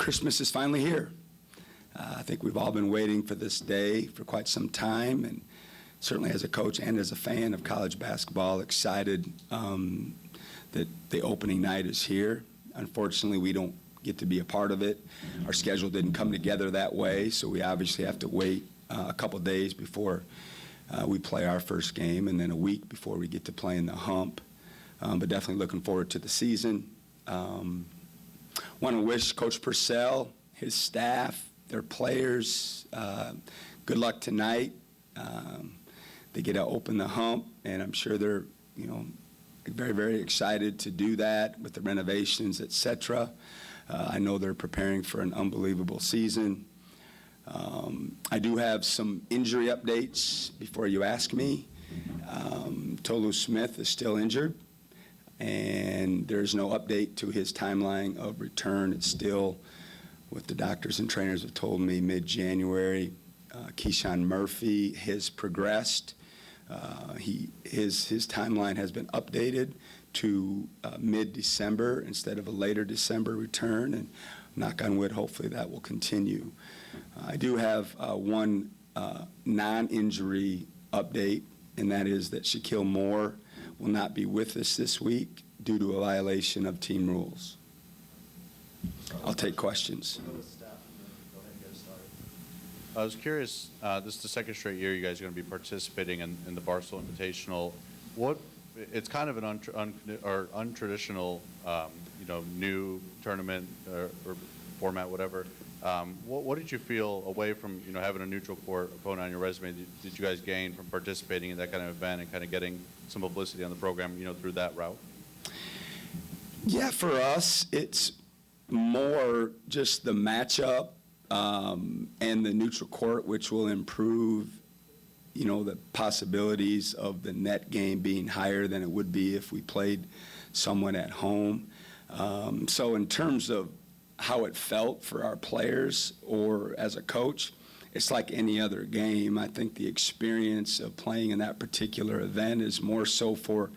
Christmas is finally here. I think we've all been waiting for this day for quite some time, and certainly as a coach and as a fan of college basketball, excited that the opening night is here. Unfortunately, we don't get to be a part of it. Our schedule didn't come together that way, so we obviously have to wait a couple days before we play our first game, and then a week before we get to play in the Hump. But definitely looking forward to the season. Want to wish Coach Purcell, his staff, their players, good luck tonight. They get to open the Hump, and I'm sure they're, very, very excited to do that with the renovations, et cetera. I know they're preparing for an unbelievable season. I do have some injury updates before you ask me. Tolu Smith is still injured, and there's no update to his timeline of return. It's still, what the doctors and trainers have told me, mid-January. Keyshawn Murphy has progressed. His timeline has been updated to mid-December instead of a later December return, and knock on wood, hopefully that will continue. I do have one non-injury update, and that is that Shaquille Moore will not be with us this week due to a violation of team rules. I'll take questions. I was curious, this is the second straight year you guys are going to be participating in the Barstool Invitational. It's kind of an untraditional, new tournament or format, whatever. What did you feel away from, having a neutral court opponent on your resume? Did you guys gain from participating in that kind of event and kind of getting some publicity on the program, through that route? Yeah, for us, it's more just the matchup and the neutral court, which will improve, the possibilities of the net game being higher than it would be if we played someone at home. So in terms of how it felt for our players or as a coach, it's like any other game. I think the experience of playing in that particular event is more so for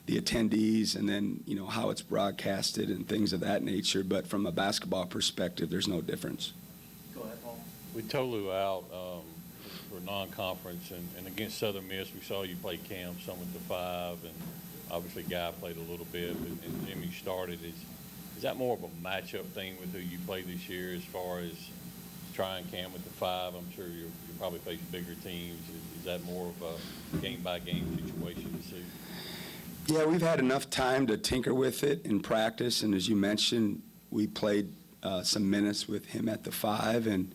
the attendees and then, how it's broadcasted and things of that nature. But from a basketball perspective, there's no difference. Go ahead, Paul. We Tolu out for non-conference, and against Southern Miss, we saw you play Cam some with the 5, and obviously Guy played a little bit, and Jimmy started. Is that more of a matchup thing with who you play this year as far as trying Cam with the 5? I'm sure you'll probably face bigger teams. Is that more of a game-by-game situation to see? Yeah, we've had enough time to tinker with it in practice, and as you mentioned, we played some minutes with him at the 5, and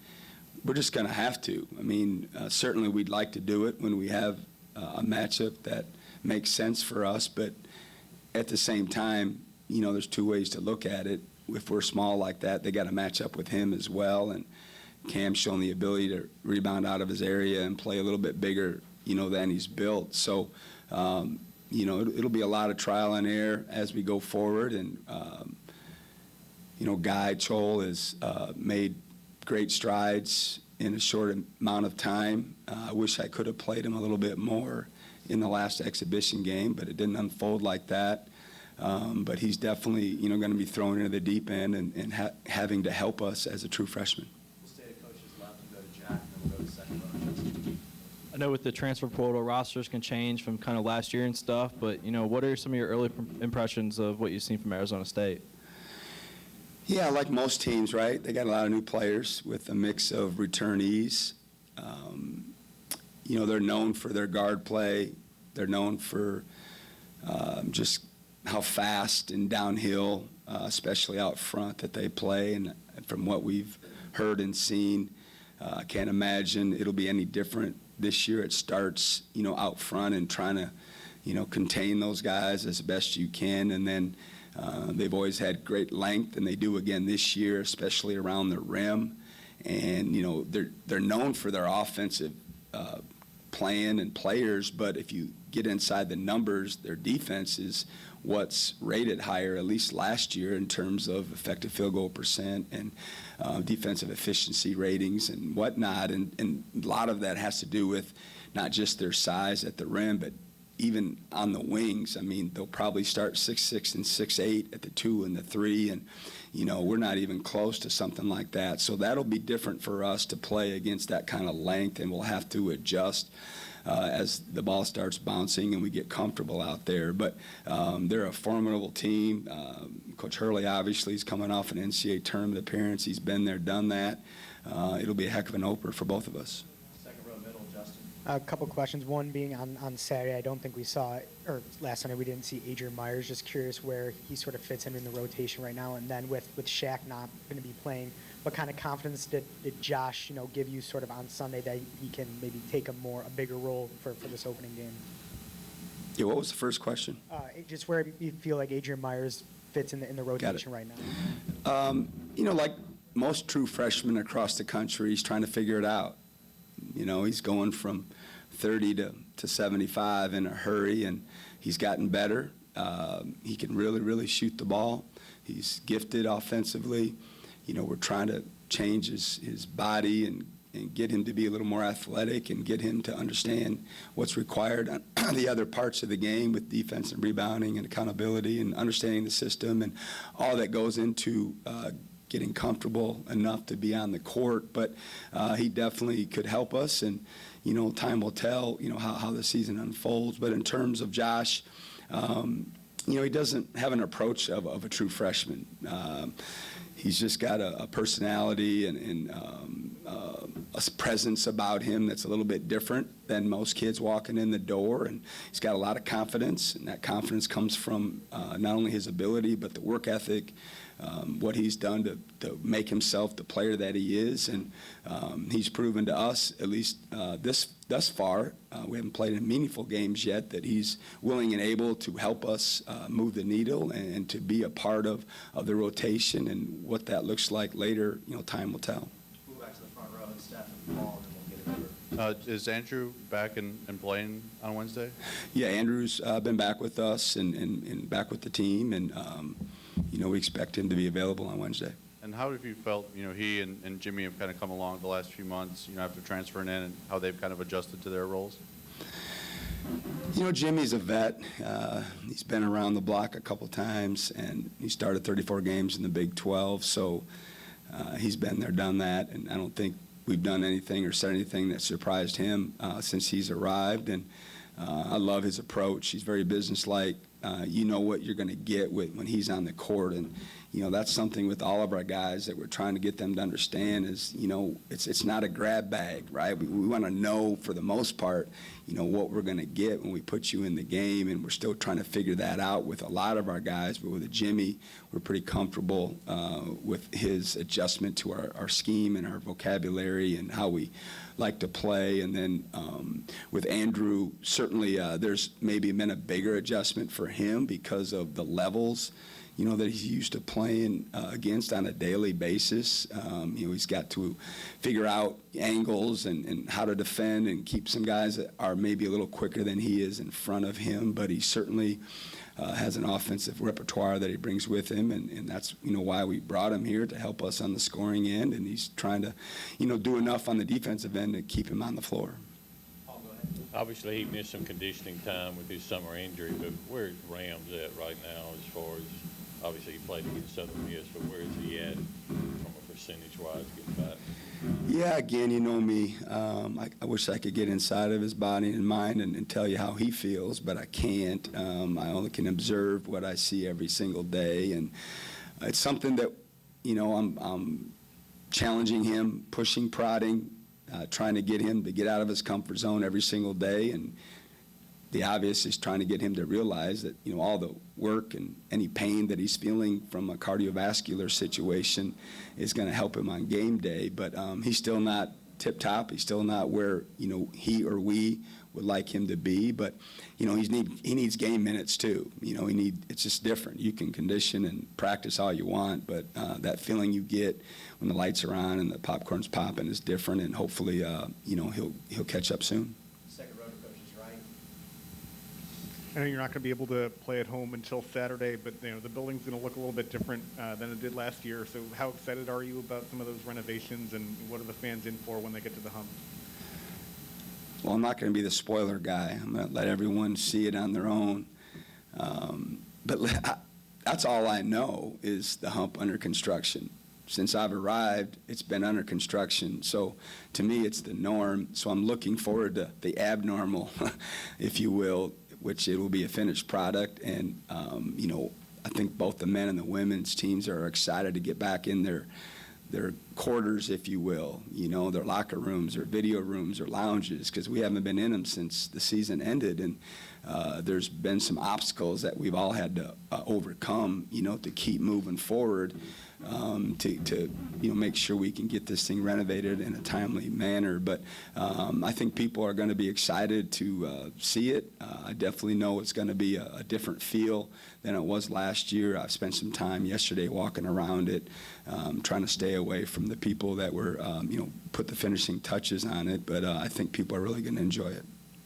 we're just going to have to. I mean, certainly we'd like to do it when we have a matchup that makes sense for us, but at the same time, there's two ways to look at it. If we're small like that, they got to match up with him as well, and Cam's shown the ability to rebound out of his area and play a little bit bigger, than he's built. So, it'll be a lot of trial and error as we go forward, and Guy Chol has made great strides in a short amount of time. I wish I could have played him a little bit more in the last exhibition game, but it didn't unfold like that. But he's definitely, going to be thrown into the deep end and having to help us as a true freshman. We'll stay at coach's left and go to Jack, and then we'll go to second row. I know with the transfer portal, rosters can change from kind of last year and stuff, but, what are some of your early impressions of what you've seen from Arizona State? Yeah, like most teams, right? They got a lot of new players with a mix of returnees. They're known for their guard play. They're known for just how fast and downhill, especially out front, that they play. And from what we've heard and seen, I can't imagine it'll be any different this year. It starts, out front and trying to, contain those guys as best you can. And then they've always had great length, and they do again this year, especially around the rim. And, they're known for their offensive plan and players, but if you get inside the numbers, their defense is what's rated higher, at least last year, in terms of effective field goal percent and defensive efficiency ratings and whatnot. And a lot of that has to do with not just their size at the rim, but even on the wings, I mean, they'll probably start 6'6" and 6'8" at the 2 and the 3, and we're not even close to something like that. So that'll be different for us to play against that kind of length, and we'll have to adjust as the ball starts bouncing and we get comfortable out there. But they're a formidable team. Coach Hurley obviously is coming off an NCAA tournament appearance. He's been there, done that. It'll be a heck of an opener for both of us. Second row middle, Justin. A couple questions. One being on Saturday, I don't think we saw, or last Sunday we didn't see Adrian Myers. Just curious where he sort of fits in the rotation right now. And then with Shaq not going to be playing, what kind of confidence did Josh, give you sort of on Sunday that he can maybe take a bigger role for this opening game? Yeah, what was the first question? Just where you feel like Adrian Myers fits in the rotation right now. Like most true freshmen across the country, he's trying to figure it out. He's going from 30 to 75 in a hurry, and he's gotten better. He can really, really shoot the ball. He's gifted offensively. We're trying to change his body and get him to be a little more athletic and get him to understand what's required on the other parts of the game with defense and rebounding and accountability and understanding the system and all that goes into getting comfortable enough to be on the court. But he definitely could help us, and time will tell how the season unfolds. But in terms of Josh, he doesn't have an approach of a true freshman. He's just got a personality and a presence about him that's a little bit different than most kids walking in the door, and he's got a lot of confidence, and that confidence comes from not only his ability but the work ethic, what he's done to make himself the player that he is, and he's proven to us, at least thus far, we haven't played in meaningful games yet, that he's willing and able to help us move the needle and to be a part of the rotation, and what that looks like later, time will tell. Move back to the front row and Steph and Paul, and then we'll get it over. Is Andrew back and playing on Wednesday? Yeah, Andrew's been back with us and back with the team, and we expect him to be available on Wednesday. And how have you felt, he and Jimmy have kind of come along the last few months, after transferring in, and how they've kind of adjusted to their roles? Jimmy's a vet. He's been around the block a couple times, and he started 34 games in the Big 12, so he's been there, done that, and I don't think we've done anything or said anything that surprised him since he's arrived, and I love his approach. He's very businesslike. You know what you're going to get when he's on the court, and that's something with all of our guys that we're trying to get them to understand is it's not a grab bag, right? We want to know for the most part what we're going to get when we put you in the game, and we're still trying to figure that out with a lot of our guys. But with Jimmy, we're pretty comfortable with his adjustment to our scheme and our vocabulary and how we like to play. And then with Andrew, certainly there's maybe been a bigger adjustment for him because of the levels that he's used to playing against on a daily basis. He's got to figure out angles and how to defend and keep some guys that are maybe a little quicker than he is in front of him, but he certainly has an offensive repertoire that he brings with him, and that's why we brought him here, to help us on the scoring end, and he's trying to do enough on the defensive end to keep him on the floor. Paul, go ahead. Obviously, he missed some conditioning time with his summer injury, but where's Rams at right now as far as, obviously he played against Southern Miss, but where is he at from a percentage-wise getting back? Yeah, again, you know me. I wish I could get inside of his body and mind and tell you how he feels, but I can't. I only can observe what I see every single day, and it's something that, I'm challenging him, pushing, prodding, trying to get him to get out of his comfort zone every single day, and the obvious is trying to get him to realize that, all the work and any pain that he's feeling from a cardiovascular situation is going to help him on game day. But he's still not tip-top. He's still not where, he or we would like him to be. But, he needs game minutes too. It's just different. You can condition and practice all you want, but that feeling you get when the lights are on and the popcorn's popping is different, and hopefully, he'll catch up soon. Second row to coach's right. I know you're not going to be able to play at home until Saturday, but the building's going to look a little bit different than it did last year. So how excited are you about some of those renovations, and what are the fans in for when they get to the hump? well, I'm not going to be the spoiler guy. I'm going to let everyone see it on their own. That's all I know is the hump under construction. Since I've arrived, it's been under construction. So to me, it's the norm. So I'm looking forward to the abnormal, if you will, which it will be a finished product. And, I think both the men and the women's teams are excited to get back in their quarters, if you will, their locker rooms or video rooms or lounges, because we haven't been in them since the season ended. And there's been some obstacles that we've all had to overcome, to keep moving forward, to make sure we can get this thing renovated in a timely manner. But I think people are going to be excited to see it. I definitely know it's going to be a different feel than it was last year. I've spent some time yesterday walking around it, trying to stay away from the people that were, put the finishing touches on it. But I think people are really going to enjoy it.